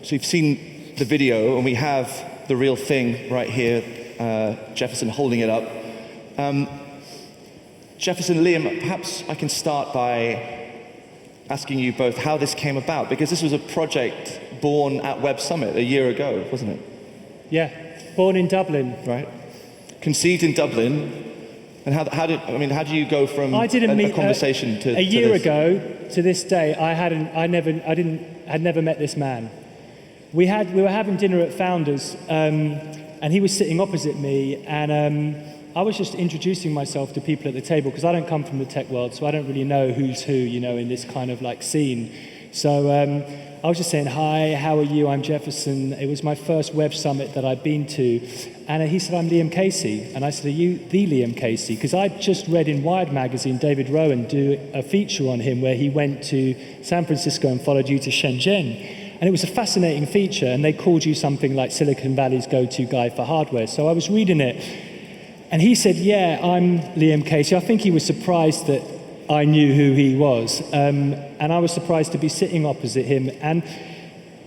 So you've seen the video, and we have the real thing right here, Jefferson holding it up. Jefferson, Liam, perhaps I can start by asking you both how this came about, because this was a project born at Web Summit a year ago, wasn't it? Yeah, born in Dublin. Right. Conceived in Dublin. And how do you go from I didn't a meet conversation to a year this? ago to this day. I had never met this man. We were having dinner at Founders, and he was sitting opposite me, and I was just introducing myself to people at the table, because I don't come from the tech world, so I don't really know who's who, in this kind of like scene. So I was just saying, hi, how are you? I'm Jefferson. It was my first Web Summit that I'd been to. And he said, I'm Liam Casey. And I said, are you the Liam Casey? Because I'd just read in Wired magazine David Rowan do a feature on him where he went to San Francisco and followed you to Shenzhen. And it was a fascinating feature, and they called you something like Silicon Valley's go-to guy for hardware. So I was reading it, and he said, yeah, I'm Liam Casey. I think he was surprised that I knew who he was. And I was surprised to be sitting opposite him. And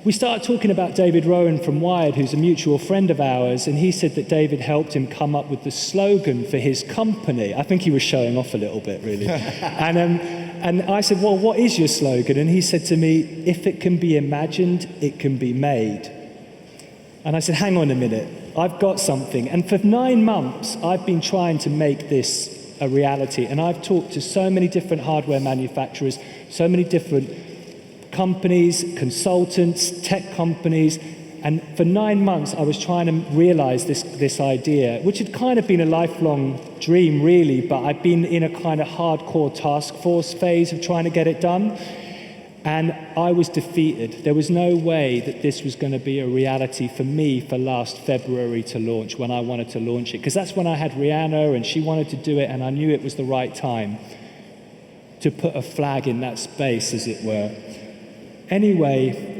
we started talking about David Rowan from Wired, who's a mutual friend of ours, and he said that David helped him come up with the slogan for his company. I think he was showing off a little bit, really. And I said, well, what is your slogan? And he said to me, if it can be imagined, it can be made. And I said, hang on a minute, I've got something. And for 9 months, I've been trying to make this a reality. And I've talked to so many different hardware manufacturers, so many different companies, consultants, tech companies, and for 9 months I was trying to realize this idea, which had kind of been a lifelong dream really, but I'd been in a kind of hardcore task force phase of trying to get it done, and I was defeated. There was no way that this was going to be a reality for me for last February to launch, when I wanted to launch it, because that's when I had Rihanna and she wanted to do it, and I knew it was the right time to put a flag in that space, as it were. Anyway,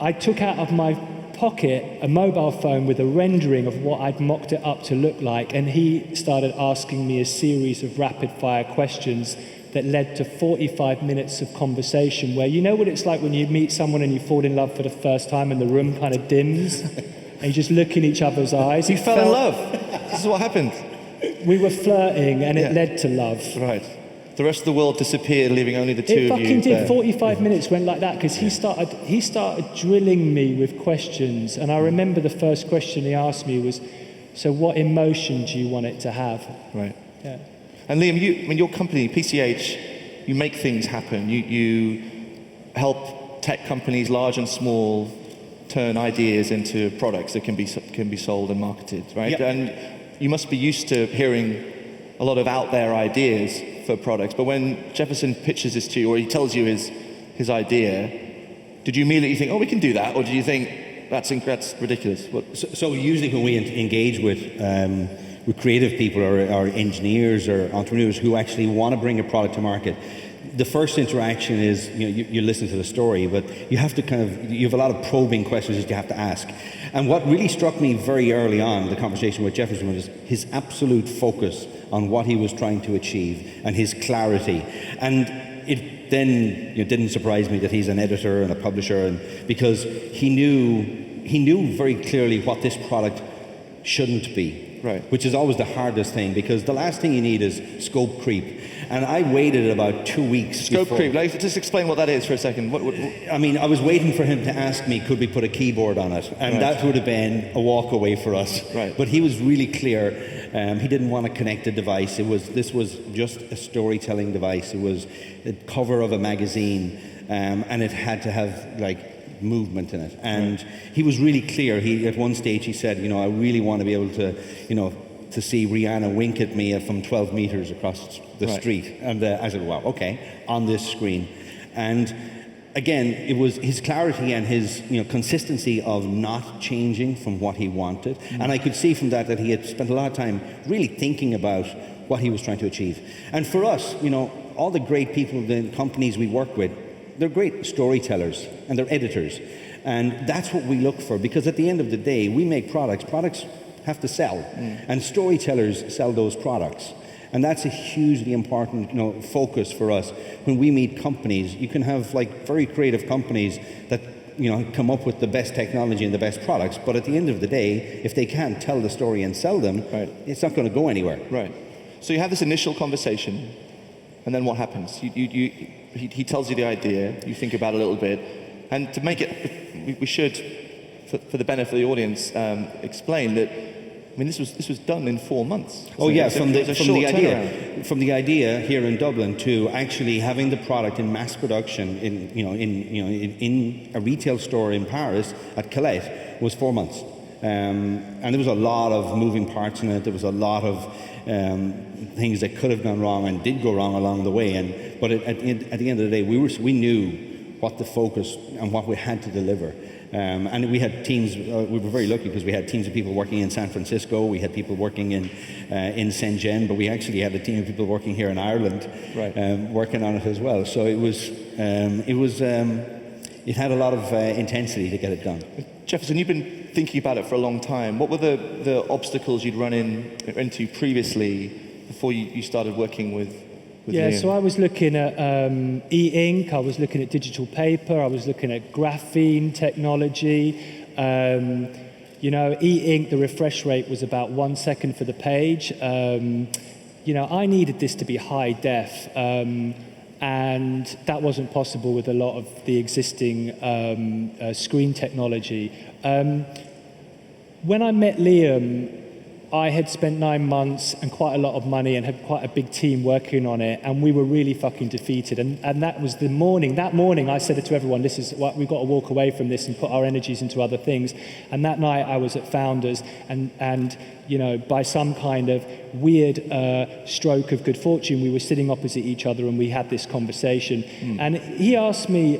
I took out of my pocket a mobile phone with a rendering of what I'd mocked it up to look like, and he started asking me a series of rapid-fire questions that led to 45 minutes of conversation, where you know what it's like when you meet someone and you fall in love for the first time and the room kind of dims, and you just look in each other's eyes. You fell in love. This is what happened. We were flirting, and it led to love. Right. The rest of the world disappeared, leaving only the two of you. It fucking did. There. 45 minutes went like that, because he started drilling me with questions. And I remember the first question he asked me was, so what emotion do you want it to have? Right. Yeah. And Liam, your company, PCH, you make things happen. You help tech companies, large and small, turn ideas into products that can be sold and marketed, right? Yep. And you must be used to hearing a lot of out there ideas for products, but when Jefferson pitches this to you, or he tells you his idea, did you immediately think, oh, we can do that, or did you think that's ridiculous? So usually when we engage with creative people or engineers or entrepreneurs who actually want to bring a product to market, the first interaction is, you listen to the story, but you have to you have a lot of probing questions that you have to ask. And what really struck me very early on, the conversation with Jefferson, was his absolute focus on what he was trying to achieve and his clarity. And it then didn't surprise me that he's an editor and a publisher, and because he knew very clearly what this product shouldn't be. Right. Which is always the hardest thing, because the last thing you need is scope creep. And I waited about 2 weeks. Scope creep, just explain what that is for a second. I mean, I was waiting for him to ask me, could we put a keyboard on it? And that would have been a walk away for us. Right. But he was really clear. He didn't want to connect a device. This was just a storytelling device. It was the cover of a magazine, and it had to have movement in it. And he was really clear. At one stage he said, I really want to be able to, to see Rihanna wink at me from 12 meters across the street. And I said, wow, okay, on this screen. And again, it was his clarity and his consistency of not changing from what he wanted. And I could see from that he had spent a lot of time really thinking about what he was trying to achieve. And for us, all the great people, the companies we work with, they're great storytellers and they're editors. And that's what we look for, because at the end of the day, we make products. Products have to sell, and storytellers sell those products. And that's a hugely important focus for us. When we meet companies, you can have very creative companies that come up with the best technology and the best products. But at the end of the day, if they can't tell the story and sell them, it's not going to go anywhere. Right. So you have this initial conversation, and then what happens? He tells you the idea, you think about it a little bit, and to make it, we should, for the benefit of the audience, explain that, I mean, this was done in 4 months. Oh yeah, from the idea here in Dublin to actually having the product in mass production in a retail store in Paris at Colette was 4 months. And there was a lot of moving parts in it. There was a lot of things that could have gone wrong and did go wrong along the way. But at the end of the day, we knew what the focus and what we had to deliver. And we had teams. We were very lucky because we had teams of people working in San Francisco. We had people working in Shenzhen, but we actually had a team of people working here in Ireland, working on it as well. So it had a lot of intensity to get it done. Jefferson, you've been thinking about it for a long time. What were the obstacles you'd run into previously before you started working with Liam? So I was looking at e-ink, I was looking at digital paper, I was looking at graphene technology. E-ink, the refresh rate was about 1 second for the page. I needed this to be high def, and that wasn't possible with a lot of the existing screen technology. When I met Liam, I had spent 9 months and quite a lot of money and had quite a big team working on it, and we were really fucking defeated. And that was the morning. That morning, I said it to everyone, this is what we've got to walk away from this and put our energies into other things. And that night, I was at Founders, and by some kind of weird stroke of good fortune, we were sitting opposite each other and we had this conversation. And he asked me,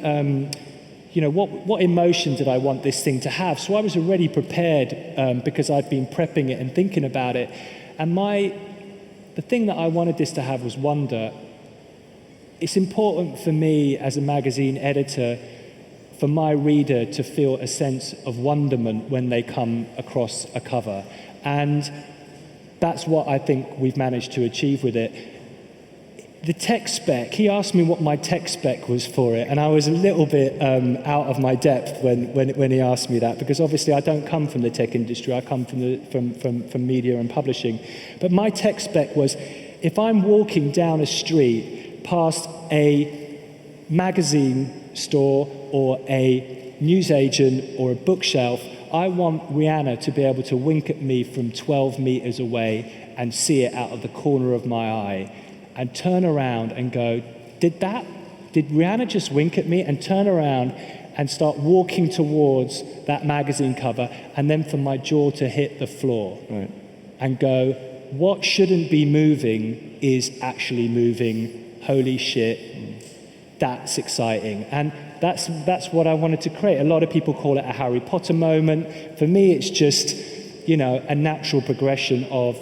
what emotion did I want this thing to have? So I was already prepared because I'd been prepping it and thinking about it. And the thing that I wanted this to have was wonder. It's important for me as a magazine editor for my reader to feel a sense of wonderment when they come across a cover. And that's what I think we've managed to achieve with it. The tech spec, he asked me what my tech spec was for it, and I was a little bit out of my depth when he asked me that, because obviously I don't come from the tech industry, I come from media and publishing. But my tech spec was, if I'm walking down a street past a magazine store or a newsagent or a bookshelf, I want Rihanna to be able to wink at me from 12 meters away and see it out of the corner of my eye, and turn around and go, did Rihanna just wink at me? And turn around and start walking towards that magazine cover, and then for my jaw to hit the floor. Right. And go, what shouldn't be moving is actually moving. Holy shit, that's exciting. And that's what I wanted to create. A lot of people call it a Harry Potter moment. For me, it's just, a natural progression of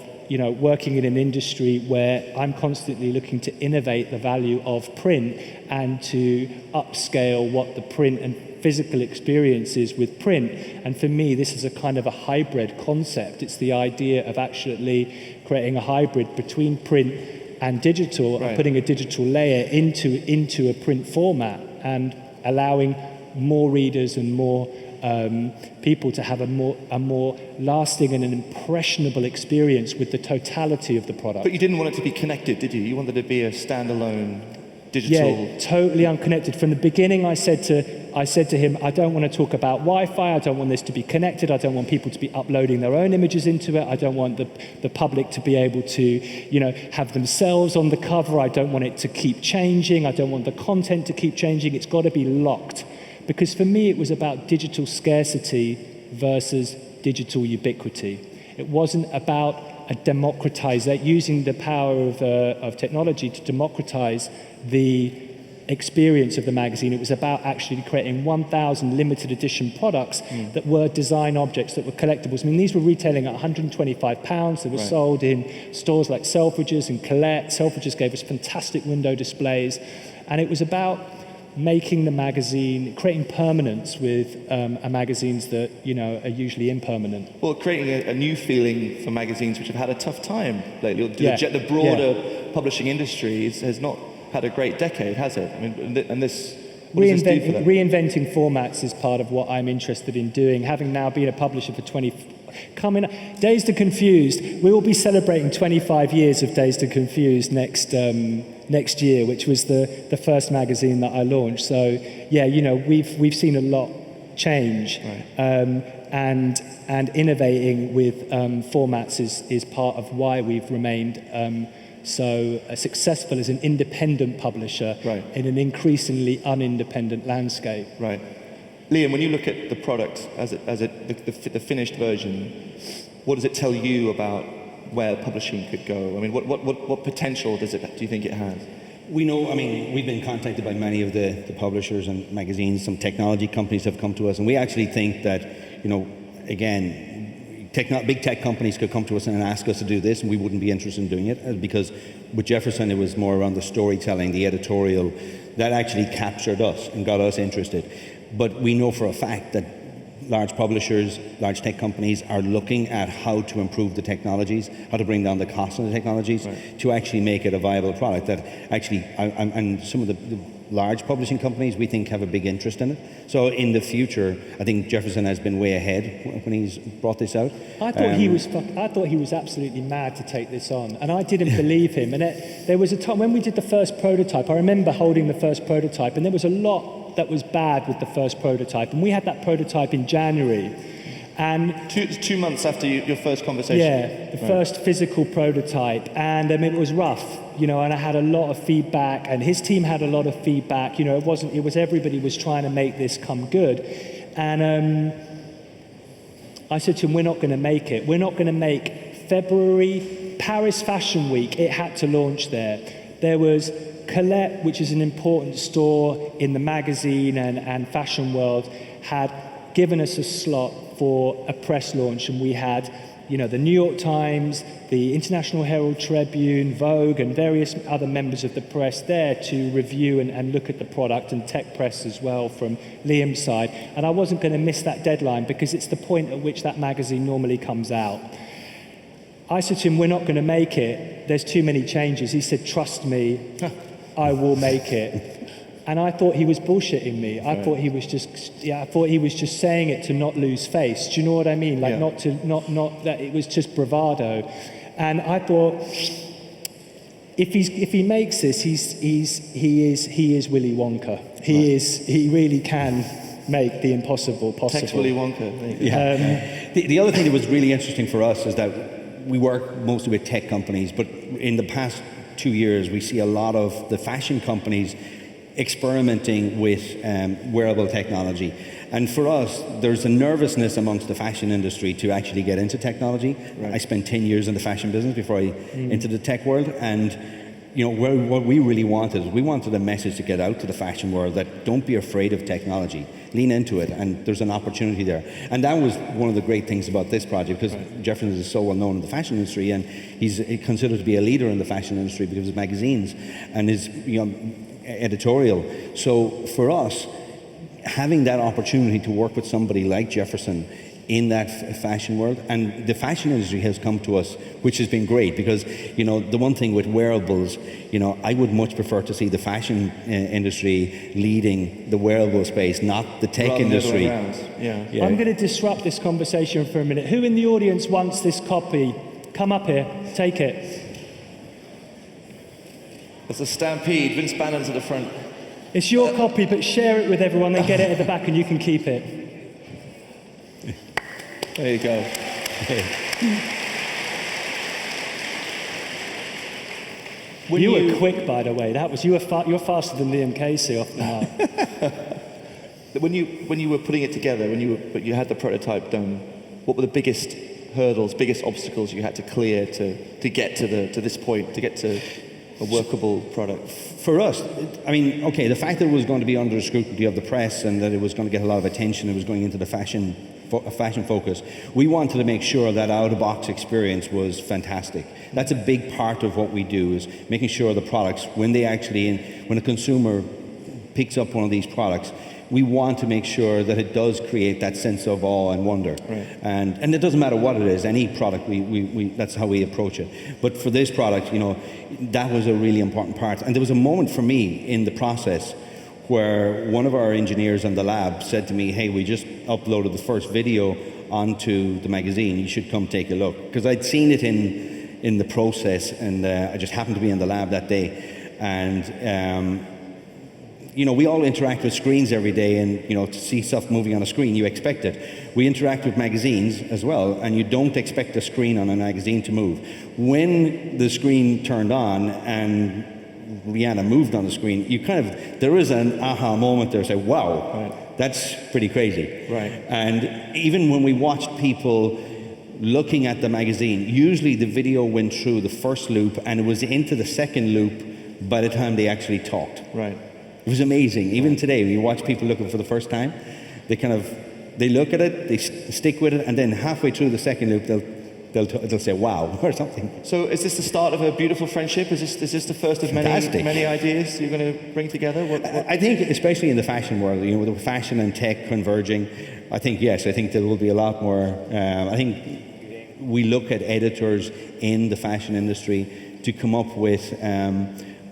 working in an industry where I'm constantly looking to innovate the value of print and to upscale what the print and physical experience is with print. And for me, this is a kind of a hybrid concept. It's the idea of actually creating a hybrid between print and digital, and putting a digital layer into a print format and allowing more readers and more people to have a more lasting and an impressionable experience with the totality of the product. But you didn't want it to be connected, did you? You wanted it to be a standalone digital... Yeah, totally unconnected. From the beginning, I said to him, I don't want to talk about Wi-Fi, I don't want this to be connected, I don't want people to be uploading their own images into it, I don't want the public to be able to, have themselves on the cover, I don't want it to keep changing, I don't want the content to keep changing, it's got to be locked. Because for me, it was about digital scarcity versus digital ubiquity. It wasn't about using the power of technology to democratize the experience of the magazine. It was about actually creating 1,000 limited edition products that were design objects, that were collectibles. I mean, these were retailing at £125. They were sold in stores like Selfridges and Colette. Selfridges gave us fantastic window displays. And it was about making the magazine, creating permanence with magazines that, are usually impermanent. Well, creating a new feeling for magazines which have had a tough time lately. The broader publishing industry has not had a great decade, has it? I mean, and this What does this do for them? Reinventing formats is part of what I'm interested in doing. Having now been a publisher for Dazed and Confused, we will be celebrating 25 years of Dazed and Confused next year, which was the first magazine that I launched. So yeah, we've seen a lot change, right. and innovating with formats is part of why we've remained so successful as an independent publisher, right. in an increasingly unindependent landscape. Right. Liam, when you look at the product the finished version, what does it tell you about where publishing could go? I mean, what potential do you think it has? We know, we've been contacted by many of the publishers and magazines. Some technology companies have come to us, and we actually think that, again, big tech companies could come to us and ask us to do this, and we wouldn't be interested in doing it, because with Jefferson it was more around the storytelling, the editorial, that actually captured us and got us interested. But we know for a fact that large publishers, large tech companies are looking at how to improve the technologies, how to bring down the cost of the technologies, right. to actually make it a viable product that actually, and some of the large publishing companies we think have a big interest in it. So in the future, I think Jefferson has been way ahead when he's brought this out. I thought he was absolutely mad to take this on, and I didn't believe him. And there was a time when we did the first prototype, I remember holding the first prototype, and there was a lot that was bad with the first prototype, and we had that prototype in January, and 2 months after your first conversation. Yeah, the first physical prototype, and it was rough, and I had a lot of feedback, and his team had a lot of feedback. It was everybody was trying to make this come good, and I said to him, we're not going to make it. We're not going to make February Paris Fashion Week. It had to launch there. There was Colette, which is an important store in the magazine and fashion world, had given us a slot for a press launch, and we had, the New York Times, the International Herald Tribune, Vogue, and various other members of the press there to review and look at the product, and tech press as well from Liam's side. And I wasn't going to miss that deadline because it's the point at which that magazine normally comes out. I said to him, we're not going to make it. There's too many changes. He said, trust me, I will make it. And I thought he was bullshitting me. I thought he was just saying it to not lose face. Do you know what I mean? Like not that it was just bravado. And I thought, if he makes this, he is Willy Wonka. He really can make the impossible possible. Text Willy Wonka. Yeah. The other thing that was really interesting for us is that we work mostly with tech companies, but in the past 2 years, we see a lot of the fashion companies experimenting with wearable technology. And for us, there's a nervousness amongst the fashion industry to actually get into technology. Right. I spent 10 years in the fashion business before I entered the tech world. And what we really wanted a message to get out to the fashion world that don't be afraid of technology. Lean into it, and there's an opportunity there. And that was one of the great things about this project, because Jefferson is so well known in the fashion industry, and he's considered to be a leader in the fashion industry because of his magazines and his editorial. So for us, having that opportunity to work with somebody like Jefferson in that fashion world, and the fashion industry has come to us, which has been great, because the one thing with wearables, I would much prefer to see the fashion industry leading the wearable space, not the tech industry. Yeah. I'm going to disrupt this conversation for a minute. Who in the audience wants this copy? Come up here, take it. It's a stampede. Vince Bannon's at the front. It's your copy, but share it with everyone, then get it at the back and you can keep it. There you go. You were quick, by the way. You're faster than Liam Casey off the mark. When you were putting it together, when you had the prototype done, what were the biggest hurdles, biggest obstacles you had to clear to get to this point, to get to a workable product? For us, the fact that it was going to be under the scrutiny of the press and that it was going to get a lot of attention, it was going into the fashion focus, we wanted to make sure that out-of-box experience was fantastic. That's a big part of what we do, is making sure the products, when a consumer picks up one of these products, we want to make sure that it does create that sense of awe and wonder. Right. And it doesn't matter what it is, any product, we that's how we approach it. But for this product, that was a really important part. And there was a moment for me in the process where one of our engineers in the lab said to me, hey, we just uploaded the first video onto the magazine, you should come take a look. Because I'd seen it in the process, and I just happened to be in the lab that day. And you know, we all interact with screens every day, and you know, to see stuff moving on a screen, you expect it. We interact with magazines as well, and you don't expect a screen on a magazine to move. When the screen turned on and Rihanna moved on the screen, you kind of, there is an aha moment there, say, wow, Right. that's pretty crazy. Right. And even when we watched people looking at the magazine, usually the video went through the first loop and it was into the second loop by the time they actually talked. Right. It was amazing. Even today, when you watch people looking for the first time, they look at it, they stick with it, and then halfway through the second loop, they'll say wow or something. So is this the start of a beautiful friendship? Is this the first of many ideas you're going to bring together? What? I think, especially in the fashion world, you know, with fashion and tech converging, I think there will be a lot more. I think we look at editors in the fashion industry to come up with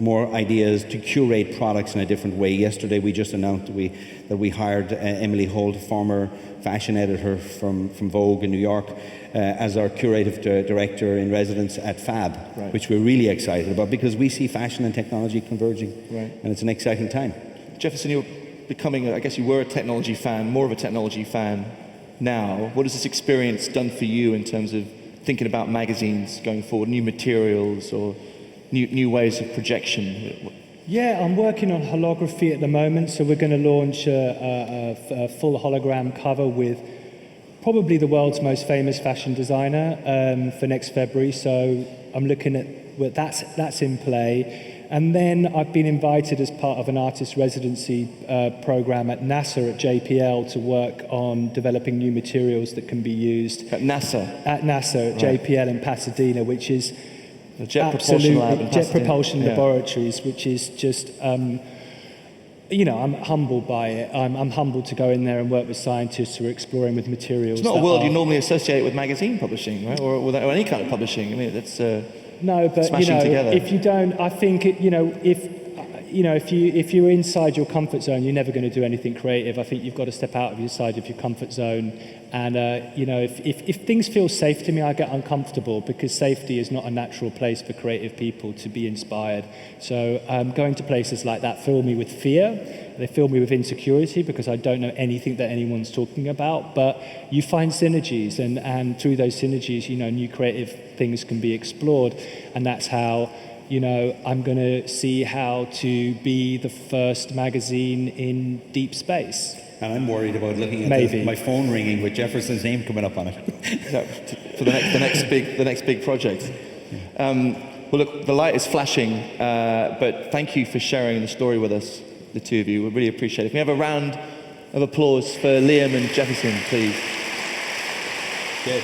more ideas to curate products in a different way. Yesterday, we just announced that we hired Emily Holt, former fashion editor from Vogue in New York, as our curative director in residence at Fab, right. which we're really excited about because we see fashion and technology converging, right. and it's an exciting time. Jefferson, you're becoming, I guess you were a technology fan, more of a technology fan now. What has this experience done for you in terms of thinking about magazines going forward, new materials or new ways of projection? Yeah, I'm working on holography at the moment, so we're going to launch a full hologram cover with probably the world's most famous fashion designer for next February. So I'm looking at, well, that's in play. And then I've been invited as part of an artist residency program at NASA at JPL to work on developing new materials that can be used At NASA? At NASA, at Right. JPL in Pasadena, which is The Jet Propulsion Lab in Jet Pasadena. Propulsion Yeah. Laboratories, which is just, you know, I'm humbled by it. I'm humbled to go in there and work with scientists who are exploring with materials. It's not a that world are- you normally associate with magazine publishing, right? Or any kind of publishing. I mean, that's No, but you smashing know, together. if you don't, I think if you're inside your comfort zone, you're never going to do anything creative. I think you've got to step out of your side of your comfort zone. And you know, if things feel safe to me, I get uncomfortable because safety is not a natural place for creative people to be inspired. So going to places like that fill me with fear. They fill me with insecurity because I don't know anything that anyone's talking about. But you find synergies, and through those synergies, you know, new creative things can be explored, and that's how. You know, I'm going to see how to be the first magazine in deep space. And I'm worried about looking at my phone ringing with Jefferson's name coming up on it. For the next big project. Well, look, the light is flashing, but thank you for sharing the story with us, the two of you. We really appreciate it. Can we have a round of applause for Liam and Jefferson, please? Good.